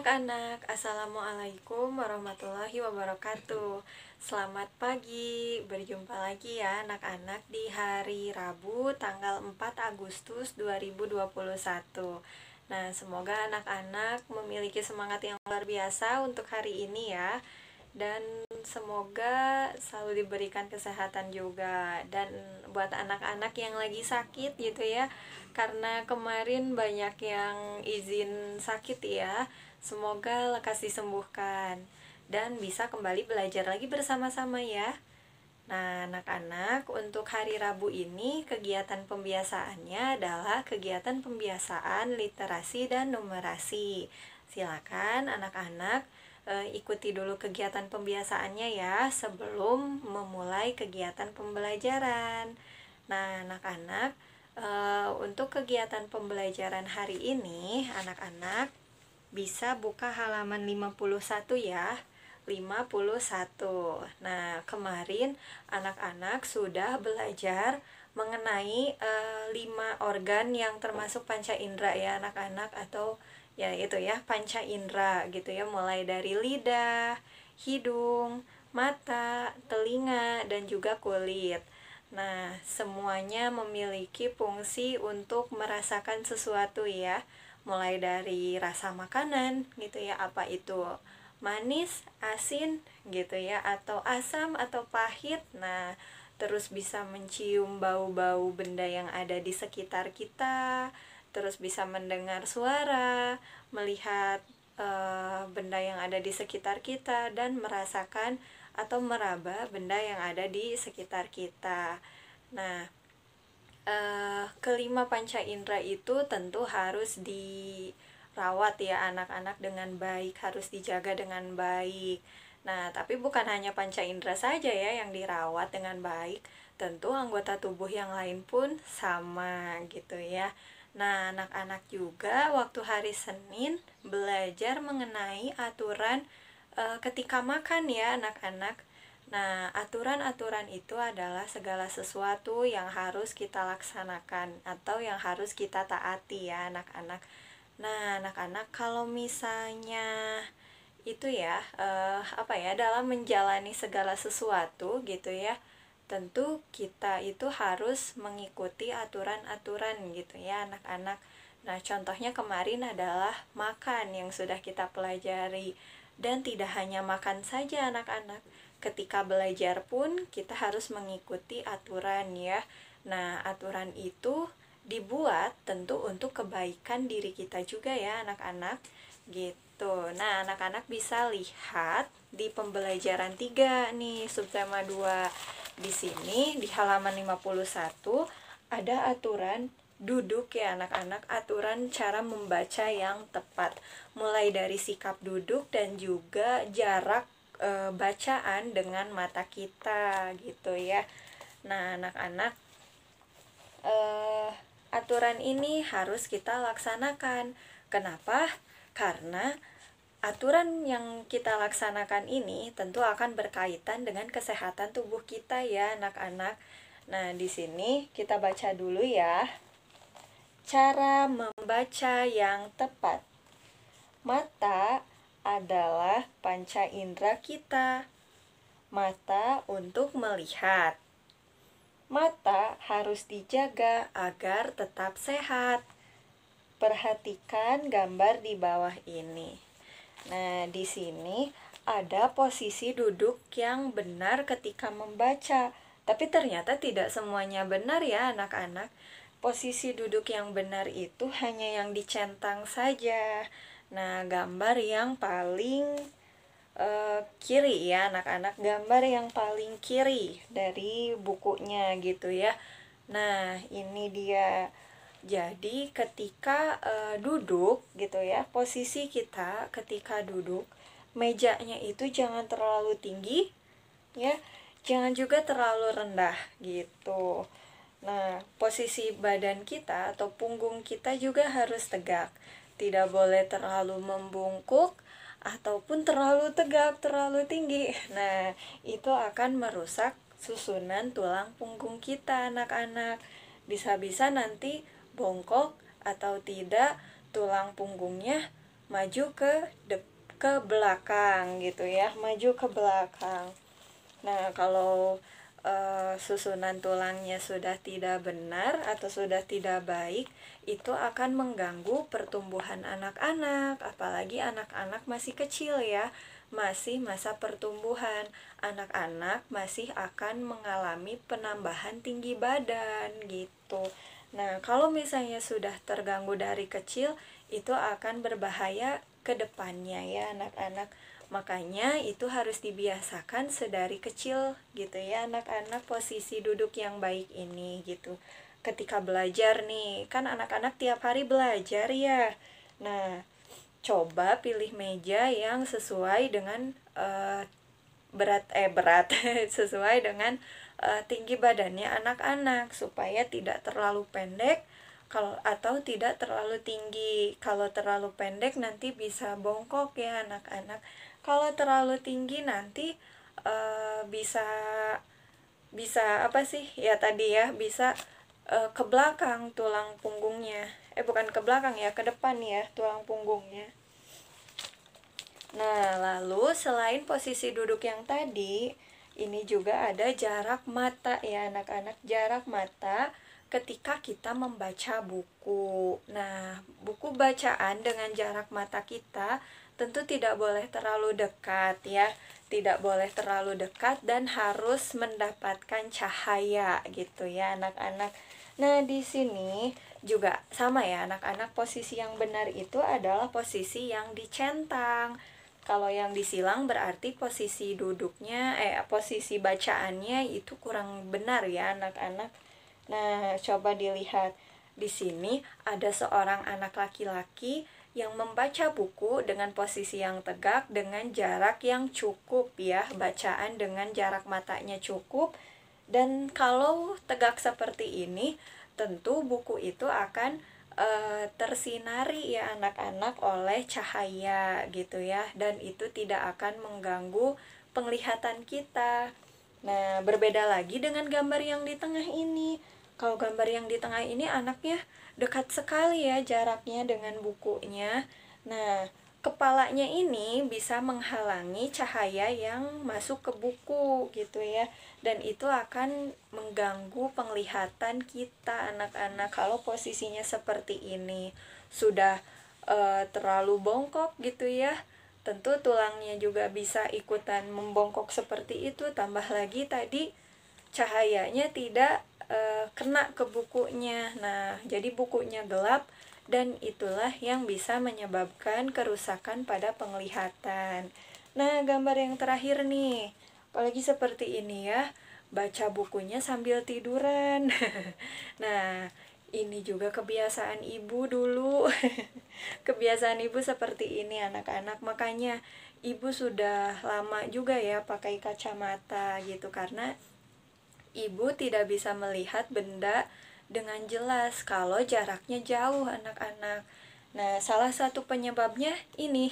anak-anak, Assalamualaikum warahmatullahi wabarakatuh. Selamat pagi, berjumpa lagi ya anak-anak di hari Rabu tanggal 4 Agustus 2021. Nah, semoga anak-anak memiliki semangat yang luar biasa untuk hari ini ya. Dan semoga selalu diberikan kesehatan juga. Dan buat anak-anak yang lagi sakit gitu ya, karena kemarin banyak yang izin sakit ya, semoga lekas disembuhkan dan bisa kembali belajar lagi bersama-sama ya. Nah, anak-anak, untuk hari Rabu ini kegiatan pembiasaannya adalah kegiatan pembiasaan literasi dan numerasi. Silakan anak-anak ikuti dulu kegiatan pembiasaannya ya sebelum memulai kegiatan pembelajaran. Nah, anak-anak, untuk kegiatan pembelajaran hari ini, anak-anak bisa buka halaman 51 ya. 51. Nah, kemarin anak-anak sudah belajar mengenai 5 organ yang termasuk panca indera ya anak-anak, atau ya itu ya panca indera gitu ya, mulai dari lidah, hidung, mata, telinga, dan juga kulit. Nah, semuanya memiliki fungsi untuk merasakan sesuatu ya, mulai dari rasa makanan gitu ya, apa itu manis, asin gitu ya, atau asam atau pahit. Nah, terus bisa mencium bau-bau benda yang ada di sekitar kita, terus bisa mendengar suara, melihat benda yang ada di sekitar kita, dan merasakan atau meraba benda yang ada di sekitar kita. Nah, kelima panca indera itu tentu harus dirawat ya anak-anak dengan baik, harus dijaga dengan baik. Nah, tapi bukan hanya panca indera saja ya yang dirawat dengan baik, tentu anggota tubuh yang lain pun sama gitu ya. Nah, anak-anak juga waktu hari Senin belajar mengenai aturan ketika makan ya anak-anak. Nah, aturan-aturan itu adalah segala sesuatu yang harus kita laksanakan atau yang harus kita taati ya anak-anak. Nah, anak-anak, kalau misalnya itu ya dalam menjalani segala sesuatu gitu ya, tentu kita itu harus mengikuti aturan-aturan gitu ya anak-anak. Nah, contohnya kemarin adalah makan yang sudah kita pelajari. Dan tidak hanya makan saja anak-anak, ketika belajar pun kita harus mengikuti aturan ya. Nah, aturan itu dibuat tentu untuk kebaikan diri kita juga ya anak-anak gitu. Nah, anak-anak bisa lihat di pembelajaran 3 nih, subtema 2. Di sini di halaman 51 ada aturan duduk ya anak-anak, aturan cara membaca yang tepat, mulai dari sikap duduk dan juga jarak bacaan dengan mata kita gitu ya. Nah, anak-anak, aturan ini harus kita laksanakan. Kenapa? Karena aturan yang kita laksanakan ini tentu akan berkaitan dengan kesehatan tubuh kita ya anak-anak. Nah, di sini kita baca dulu ya. Cara membaca yang tepat. Mata adalah panca indera kita. Mata untuk melihat. Mata harus dijaga agar tetap sehat. Perhatikan gambar di bawah ini. Nah, di sini ada posisi duduk yang benar ketika membaca. Tapi ternyata tidak semuanya benar ya anak-anak. Posisi duduk yang benar itu hanya yang dicentang saja. Nah, gambar yang paling kiri ya anak-anak, gambar yang paling kiri dari bukunya gitu ya. Nah, ini dia. Jadi ketika duduk gitu ya, posisi kita ketika duduk, mejanya itu jangan terlalu tinggi ya, jangan juga terlalu rendah gitu. Nah, posisi badan kita atau punggung kita juga harus tegak. Tidak boleh terlalu membungkuk ataupun terlalu tegak, terlalu tinggi. Nah, itu akan merusak susunan tulang punggung kita anak-anak. Bisa-bisa nanti bongkok atau tidak tulang punggungnya maju ke belakang gitu ya, maju ke belakang. Nah, kalau susunan tulangnya sudah tidak benar atau sudah tidak baik, itu akan mengganggu pertumbuhan anak-anak, apalagi anak-anak masih kecil ya, masih masa pertumbuhan. Anak-anak masih akan mengalami penambahan tinggi badan gitu. Nah, kalau misalnya sudah terganggu dari kecil, itu akan berbahaya ke depannya ya anak-anak. Makanya itu harus dibiasakan sedari kecil gitu ya anak-anak, posisi duduk yang baik ini gitu. Ketika belajar nih, kan anak-anak tiap hari belajar ya. Nah, coba pilih meja yang sesuai dengan berat sesuai dengan tinggi badannya anak-anak, supaya tidak terlalu pendek atau tidak terlalu tinggi. Kalau terlalu pendek nanti bisa bongkok ya anak-anak. Kalau terlalu tinggi nanti bisa bisa apa sih ya tadi ya, bisa ke belakang tulang punggungnya. Bukan ke belakang ya, ke depan ya tulang punggungnya. Nah, lalu selain posisi duduk yang tadi, ini juga ada jarak mata ya anak-anak. Jarak mata ketika kita membaca buku. Nah, buku bacaan dengan jarak mata kita tentu tidak boleh terlalu dekat ya. Tidak boleh terlalu dekat dan harus mendapatkan cahaya gitu ya anak-anak. Nah, di sini juga sama ya anak-anak, posisi yang benar itu adalah posisi yang dicentang. Kalau yang disilang berarti posisi duduknya, posisi bacaannya itu kurang benar ya anak-anak. Nah, coba dilihat. Di sini ada seorang anak laki-laki yang membaca buku dengan posisi yang tegak dengan jarak yang cukup ya, bacaan dengan jarak matanya cukup. Dan kalau tegak seperti ini, tentu buku itu akan tersinari ya anak-anak oleh cahaya gitu ya, dan itu tidak akan mengganggu penglihatan kita. Nah, berbeda lagi dengan gambar yang di tengah ini. Kalau gambar yang di tengah ini anaknya dekat sekali ya jaraknya dengan bukunya. Nah, kepalanya ini bisa menghalangi cahaya yang masuk ke buku gitu ya, dan itu akan mengganggu penglihatan kita anak-anak. Kalau posisinya seperti ini sudah terlalu bongkok gitu ya, tentu tulangnya juga bisa ikutan membongkok seperti itu. Tambah lagi tadi cahayanya tidak kena ke bukunya. Nah, jadi bukunya gelap, dan itulah yang bisa menyebabkan kerusakan pada penglihatan. Nah, gambar yang terakhir nih, apalagi seperti ini ya, baca bukunya sambil tiduran. Nah, ini juga kebiasaan ibu dulu. Kebiasaan ibu seperti ini anak-anak, makanya ibu sudah lama juga ya pakai kacamata gitu, karena ibu tidak bisa melihat benda dengan jelas kalau jaraknya jauh anak-anak. Nah, salah satu penyebabnya ini.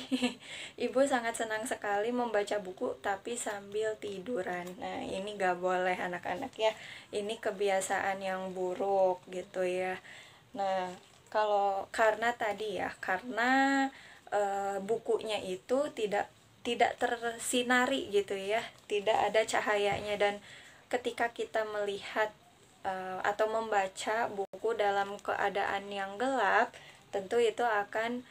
Ibu sangat senang sekali membaca buku tapi sambil tiduran. Nah, ini gak boleh anak-anak ya. Ini kebiasaan yang buruk gitu ya. Nah, karena tadi ya, karena bukunya itu tidak tersinari gitu ya, tidak ada cahayanya, dan ketika kita melihat atau membaca buku dalam keadaan yang gelap, tentu itu akan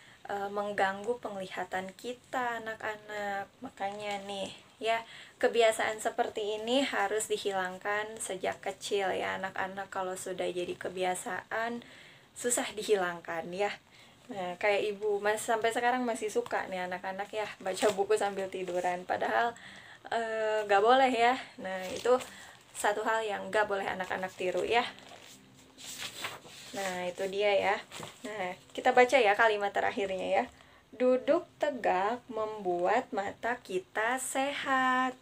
mengganggu penglihatan kita anak-anak. Makanya nih ya, kebiasaan seperti ini harus dihilangkan sejak kecil ya anak-anak. Kalau sudah jadi kebiasaan, susah dihilangkan ya. Nah, kayak ibu sampai sekarang masih suka nih anak-anak ya baca buku sambil tiduran, padahal gak boleh ya. Nah, itu satu hal yang gak boleh anak-anak tiru ya. Nah, itu dia ya. Nah, kita baca ya kalimat terakhirnya ya. Duduk tegak membuat mata kita sehat.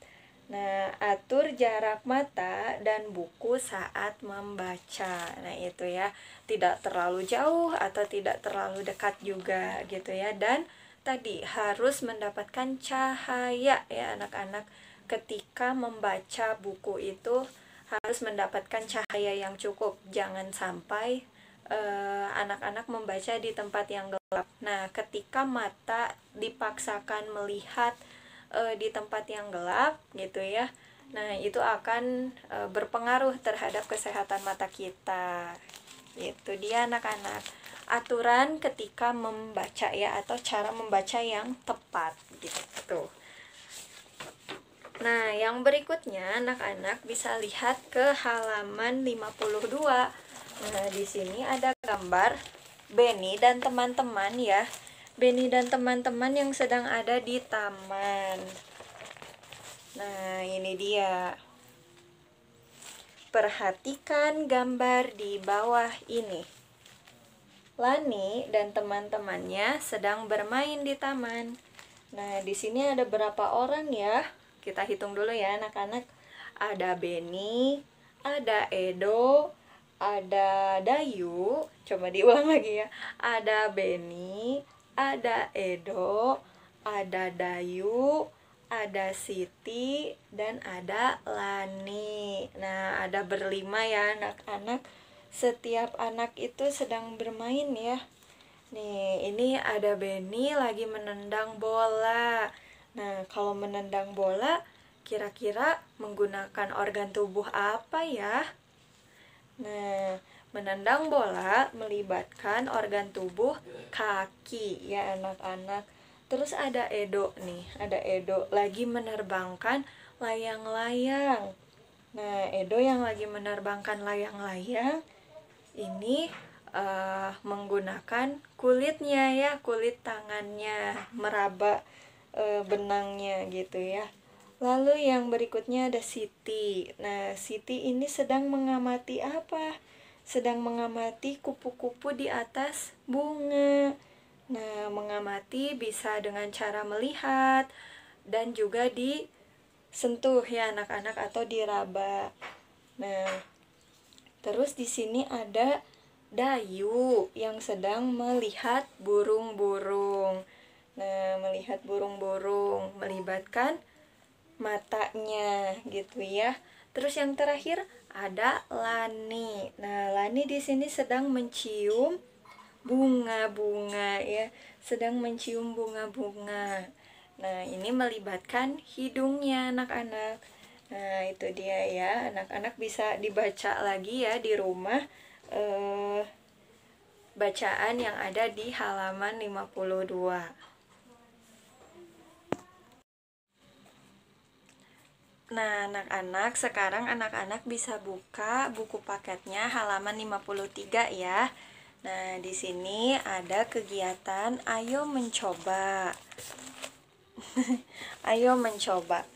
Nah, atur jarak mata dan buku saat membaca. Nah, itu ya. Tidak terlalu jauh atau tidak terlalu dekat juga gitu ya. Dan tadi harus mendapatkan cahaya ya anak-anak. Ketika membaca buku itu harus mendapatkan cahaya yang cukup. Jangan sampai anak-anak membaca di tempat yang gelap Nah, ketika mata dipaksakan melihat di tempat yang gelap gitu ya, nah itu akan berpengaruh terhadap kesehatan mata kita. Itu dia anak-anak, aturan ketika membaca ya, atau cara membaca yang tepat gitu. Nah, yang berikutnya anak-anak bisa lihat ke halaman 52. Nah, di sini ada gambar Benny dan teman-teman ya. Benny dan teman-teman yang sedang ada di taman. Nah, ini dia. Perhatikan gambar di bawah ini. Lani dan teman-temannya sedang bermain di taman. Nah, di sini ada berapa orang ya? Kita hitung dulu ya anak-anak. Ada Benny, ada Edo, ada Dayu. Coba diulang lagi ya. Ada Benny, ada Edo, ada Dayu, ada Siti, dan ada Lani. Nah, ada berlima ya anak-anak. Setiap anak itu sedang bermain ya. Nih, ini ada Benny lagi menendang bola. Nah, kalau menendang bola, kira-kira menggunakan organ tubuh apa ya? Nah, menendang bola melibatkan organ tubuh kaki ya anak-anak. Terus ada Edo nih, ada Edo lagi menerbangkan layang-layang. Nah, Edo yang lagi menerbangkan layang-layang ini menggunakan kulitnya ya, kulit tangannya, meraba benangnya gitu ya. Lalu yang berikutnya ada Siti. Nah, Siti ini sedang mengamati apa? Sedang mengamati kupu-kupu di atas bunga. Nah, mengamati bisa dengan cara melihat dan juga disentuh ya anak-anak, atau diraba. Nah, terus di sini ada Dayu yang sedang melihat burung-burung. Nah, melihat burung-burung melibatkan matanya gitu ya. Terus yang terakhir ada Lani. Nah, Lani di sini sedang mencium bunga-bunga ya, sedang mencium bunga-bunga. Nah, ini melibatkan hidungnya anak-anak. Nah, itu dia ya, anak-anak bisa dibaca lagi ya di rumah bacaan yang ada di halaman 52. Nah, anak-anak, sekarang anak-anak bisa buka buku paketnya halaman 53 ya. Nah, di sini ada kegiatan ayo mencoba. Ayo mencoba.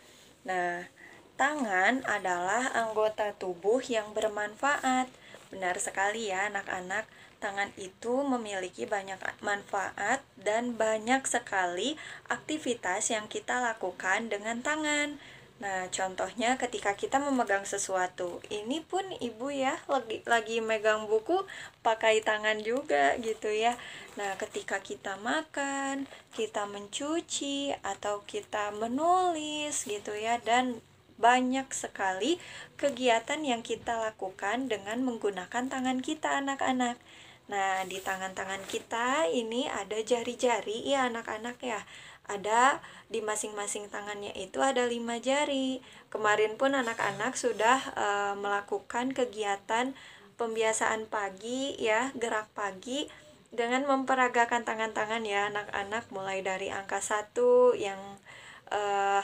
Nah, tangan adalah anggota tubuh yang bermanfaat. Benar sekali ya anak-anak, tangan itu memiliki banyak manfaat dan banyak sekali aktivitas yang kita lakukan dengan tangan. Nah, contohnya ketika kita memegang sesuatu, ini pun ibu ya lagi megang buku pakai tangan juga gitu ya. Nah, ketika kita makan, kita mencuci atau kita menulis gitu ya, dan banyak sekali kegiatan yang kita lakukan dengan menggunakan tangan kita anak-anak. Nah, di tangan-tangan kita ini ada jari-jari ya anak-anak ya. Ada di masing-masing tangannya itu ada 5 jari. Kemarin pun anak-anak sudah melakukan kegiatan pembiasaan pagi ya, gerak pagi dengan memperagakan tangan-tangan ya anak-anak, mulai dari angka 1 yang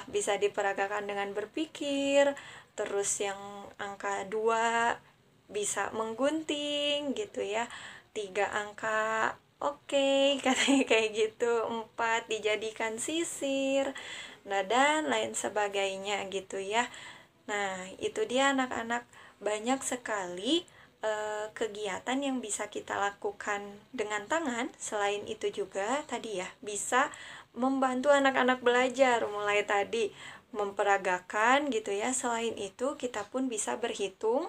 bisa diperagakan dengan berpikir, terus yang angka 2 bisa menggunting gitu ya, 3 angka oke, katanya kayak gitu, 4 dijadikan sisir, nah dan lain sebagainya gitu ya. Nah, itu dia anak-anak, banyak sekali kegiatan yang bisa kita lakukan dengan tangan. Selain itu juga tadi ya, bisa membantu anak-anak belajar, mulai tadi memperagakan gitu ya. Selain itu kita pun bisa berhitung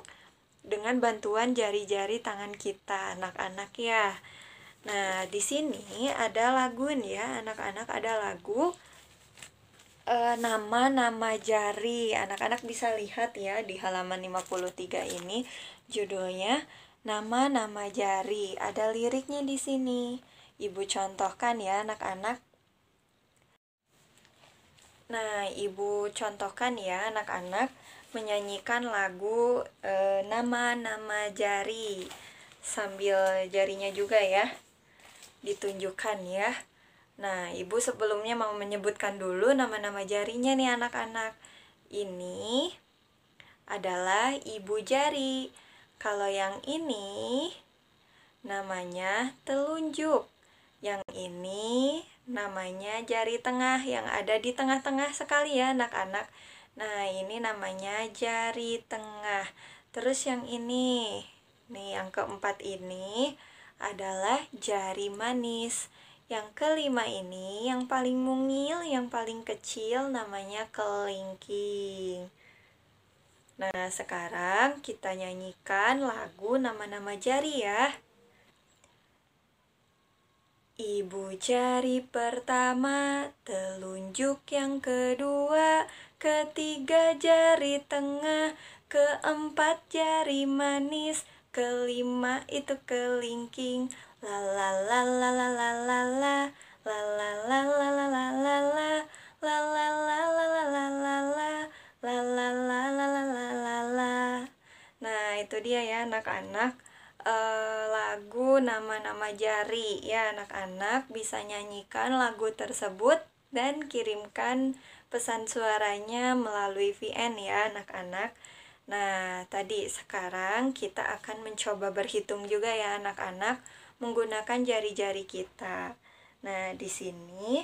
dengan bantuan jari-jari tangan kita anak-anak ya. Nah, di sini ada lagu nih ya anak-anak, ada lagu nama-nama jari. Anak-anak bisa lihat ya di halaman 53 ini, judulnya nama-nama jari. Ada liriknya di sini. Ibu contohkan ya anak-anak. Nah, Ibu contohkan ya anak-anak menyanyikan lagu nama-nama jari. Sambil jarinya juga ya ditunjukkan ya. Nah, Ibu sebelumnya mau menyebutkan dulu nama-nama jarinya nih anak-anak. Ini adalah ibu jari. Kalau yang ini namanya telunjuk. Yang ini namanya jari tengah yang ada di tengah-tengah sekali ya anak-anak. Nah, ini namanya jari tengah. Terus yang ini, nih yang keempat ini adalah jari manis. Yang kelima ini yang paling mungil, yang paling kecil namanya kelingking. Nah, sekarang kita nyanyikan lagu nama-nama jari ya. Ibu jari pertama, telunjuk yang kedua, ketiga jari tengah, keempat jari manis, kelima itu kelingking. La la la la la la la la, la la la la la la la la, la la la la la la la la, la la la la la la la la. Nah, itu dia ya anak-anak. Lagu nama-nama jari ya anak-anak, bisa nyanyikan lagu tersebut dan kirimkan pesan suaranya melalui VN ya anak-anak. Nah, tadi sekarang kita akan mencoba berhitung juga ya anak-anak menggunakan jari-jari kita. Nah, di sini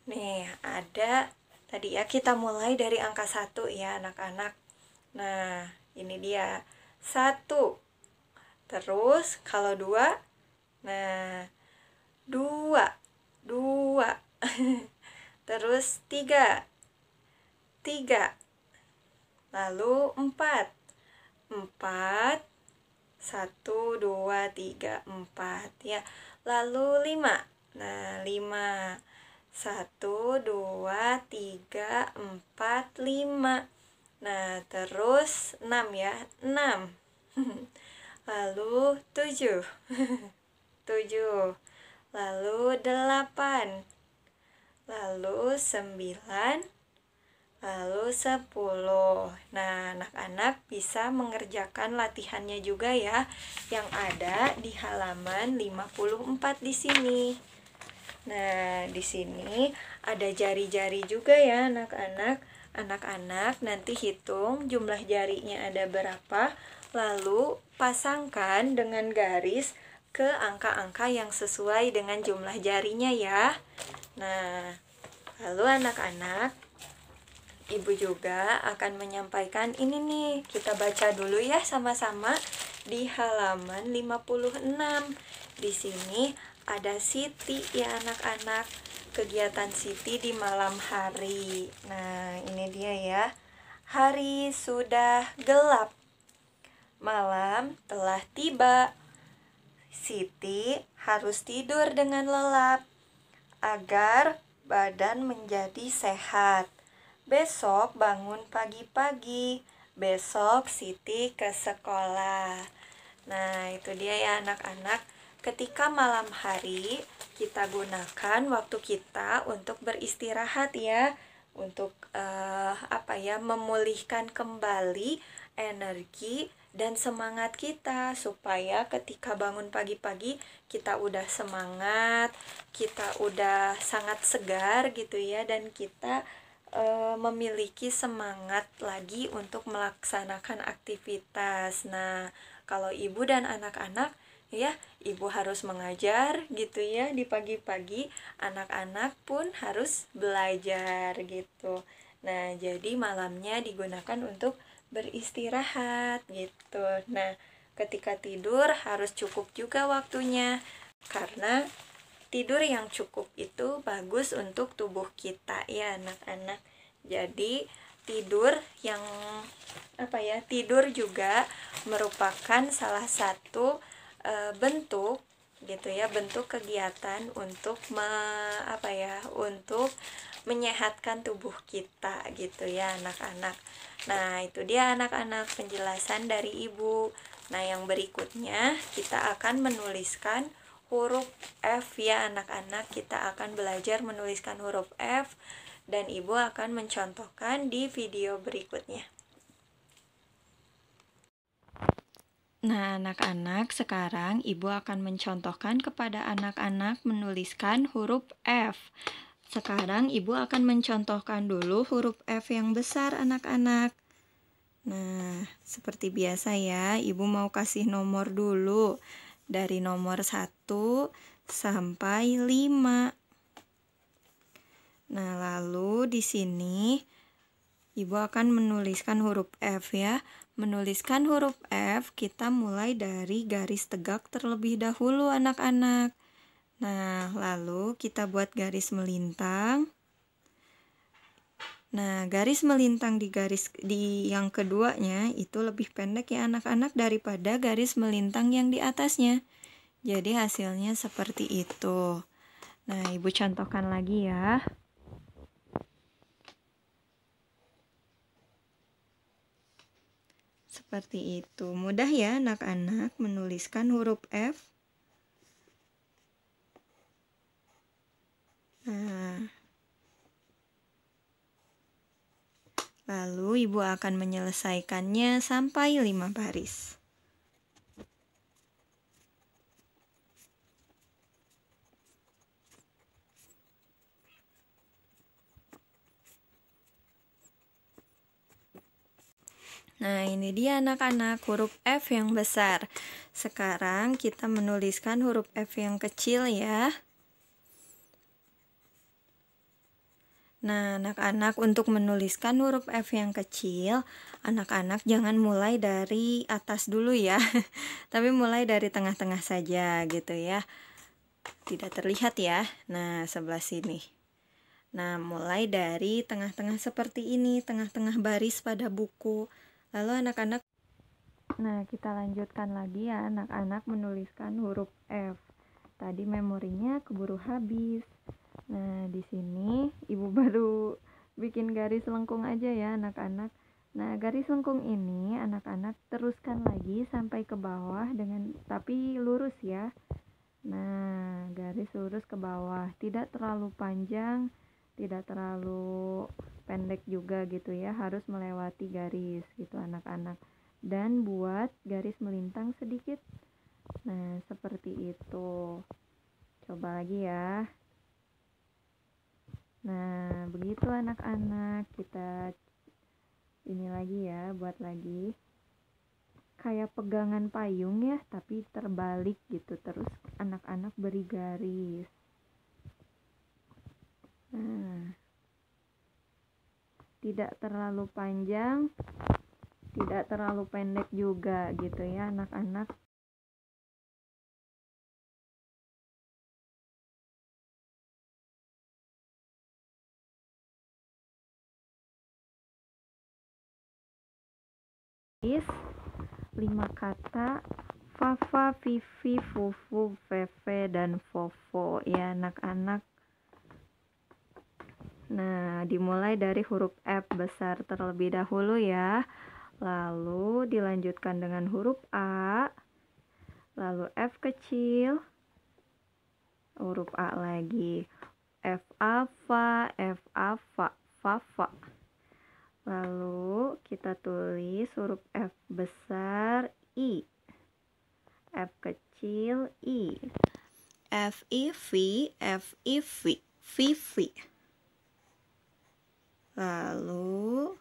nih ada tadi ya, kita mulai dari angka 1 ya anak-anak. Nah, ini dia 1. Terus kalau 2, nah 2, 2. Terus 3, 3. Lalu 4, 4. 1, 2, 3, 4 ya. Lalu 5, nah 5. 1, 2, 3, 4, 5. Nah, terus 6 ya, 6. Lalu 7, 7. Lalu 8. Lalu 9. Lalu 10. Nah, anak-anak bisa mengerjakan latihannya juga ya, yang ada di halaman 54 di sini. Nah, di sini ada jari-jari juga ya anak-anak. Anak-anak nanti hitung jumlah jarinya ada berapa, lalu pasangkan dengan garis ke angka-angka yang sesuai dengan jumlah jarinya ya. Nah, lalu anak-anak, Ibu juga akan menyampaikan ini nih. Kita baca dulu ya sama-sama di halaman 56. Di sini ada Siti ya anak-anak. Kegiatan Siti di malam hari. Nah, ini dia ya. Hari sudah gelap. Malam telah tiba. Siti harus tidur dengan lelap agar badan menjadi sehat. Besok bangun pagi-pagi. Besok Siti ke sekolah. Nah, itu dia ya anak-anak. Ketika malam hari, kita gunakan waktu kita untuk beristirahat ya. Untuk memulihkan kembali energi dan semangat kita, supaya ketika bangun pagi-pagi kita udah semangat, kita udah sangat segar gitu ya, dan kita memiliki semangat lagi untuk melaksanakan aktivitas. Nah, kalau ibu dan anak-anak ya, ibu harus mengajar gitu ya di pagi-pagi, anak-anak pun harus belajar gitu. Nah, jadi malamnya digunakan untuk beristirahat gitu. Nah, ketika tidur harus cukup juga waktunya, karena tidur yang cukup itu bagus untuk tubuh kita ya anak-anak. Jadi tidur yang tidur juga merupakan salah satu bentuk gitu ya, bentuk kegiatan untuk untuk menyehatkan tubuh kita gitu ya anak-anak. Nah, itu dia anak-anak penjelasan dari Ibu. Nah, yang berikutnya kita akan menuliskan huruf F ya anak-anak. Kita akan belajar menuliskan huruf F dan Ibu akan mencontohkan di video berikutnya. Nah, anak-anak, sekarang Ibu akan mencontohkan kepada anak-anak menuliskan huruf F. Sekarang Ibu akan mencontohkan dulu huruf F yang besar anak-anak. Nah, seperti biasa ya, Ibu mau kasih nomor dulu. Dari nomor 1 sampai 5. Nah, lalu di sini Ibu akan menuliskan huruf F ya. Menuliskan huruf F, kita mulai dari garis tegak terlebih dahulu anak-anak. Nah, lalu kita buat garis melintang. Nah, garis melintang di yang keduanya itu lebih pendek ya anak-anak daripada garis melintang yang di atasnya. Jadi hasilnya seperti itu. Nah, Ibu contohkan lagi ya. Seperti itu. Mudah ya anak-anak menuliskan huruf F. Nah, lalu Ibu akan menyelesaikannya sampai 5 baris. Nah, ini dia anak-anak huruf F yang besar. Sekarang kita menuliskan huruf F yang kecil ya. Nah, anak-anak untuk menuliskan huruf F yang kecil, anak-anak jangan mulai dari atas dulu ya. Tapi mulai dari tengah-tengah saja gitu ya. Tidak terlihat ya. Nah, sebelah sini. Nah, mulai dari tengah-tengah seperti ini, tengah-tengah baris pada buku. Lalu anak-anak, nah kita lanjutkan lagi ya anak-anak menuliskan huruf F. Tadi memorinya keburu habis. Nah, di sini Ibu baru bikin garis lengkung aja ya anak-anak. Nah, garis lengkung ini anak-anak teruskan lagi sampai ke bawah tapi lurus ya. Nah, garis lurus ke bawah, tidak terlalu panjang, tidak terlalu pendek juga gitu ya, harus melewati garis gitu anak-anak. Dan buat garis melintang sedikit. Nah, seperti itu. Coba lagi ya. Nah, begitu anak-anak, kita ini lagi ya, buat lagi. Kayak pegangan payung ya, tapi terbalik gitu. Terus anak-anak beri garis. Nah, tidak terlalu panjang, tidak terlalu pendek juga gitu ya anak-anak. Is 5 kata Fafa, Vivi, Fufu, Feve, dan Fofo ya anak-anak. Nah, dimulai dari huruf F besar terlebih dahulu ya. Lalu dilanjutkan dengan huruf A. Lalu F kecil. Huruf A lagi. F A Fa, F A Fa, Fa Fa. Lalu kita tulis huruf F besar I. F kecil I. F I V, F I V, Vivi. Lalu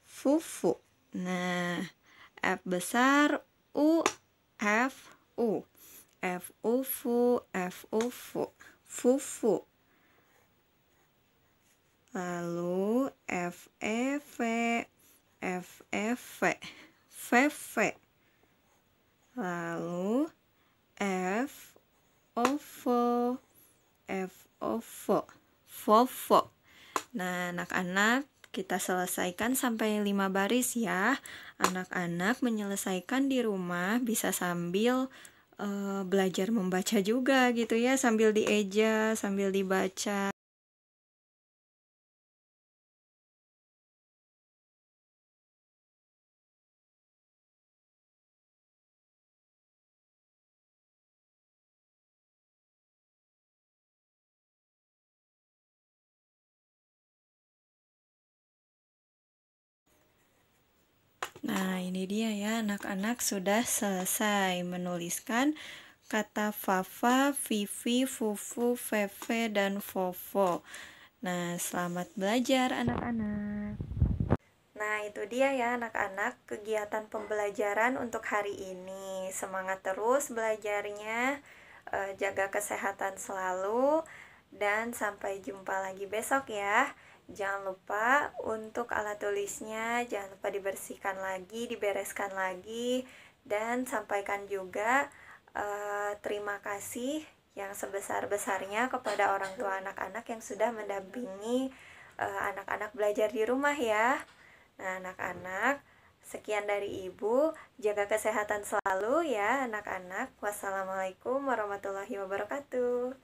Fufu. Nah, F besar U, F U. F U Fu, F U Fu, Fufu. Lalu F E V, F E V, Feve. Lalu F O Fo, F O Fo, Fofo. Nah, anak-anak, kita selesaikan sampai 5 baris ya. Anak-anak menyelesaikan di rumah bisa sambil belajar membaca juga gitu ya, sambil dieja, sambil dibaca. Nah, ini dia ya, anak-anak sudah selesai menuliskan kata Fafa, Vivi, Fufu, Feve, dan Fofo. Nah, selamat belajar anak-anak. Nah, itu dia ya anak-anak kegiatan pembelajaran untuk hari ini. Semangat terus belajarnya, jaga kesehatan selalu, dan sampai jumpa lagi besok ya. Jangan lupa untuk alat tulisnya, jangan lupa dibersihkan lagi, dibereskan lagi, dan sampaikan juga terima kasih yang sebesar-besarnya kepada orang tua anak-anak yang sudah mendampingi anak-anak belajar di rumah ya. Nah, anak-anak, sekian dari Ibu. Jaga kesehatan selalu ya, anak-anak. Wassalamualaikum warahmatullahi wabarakatuh.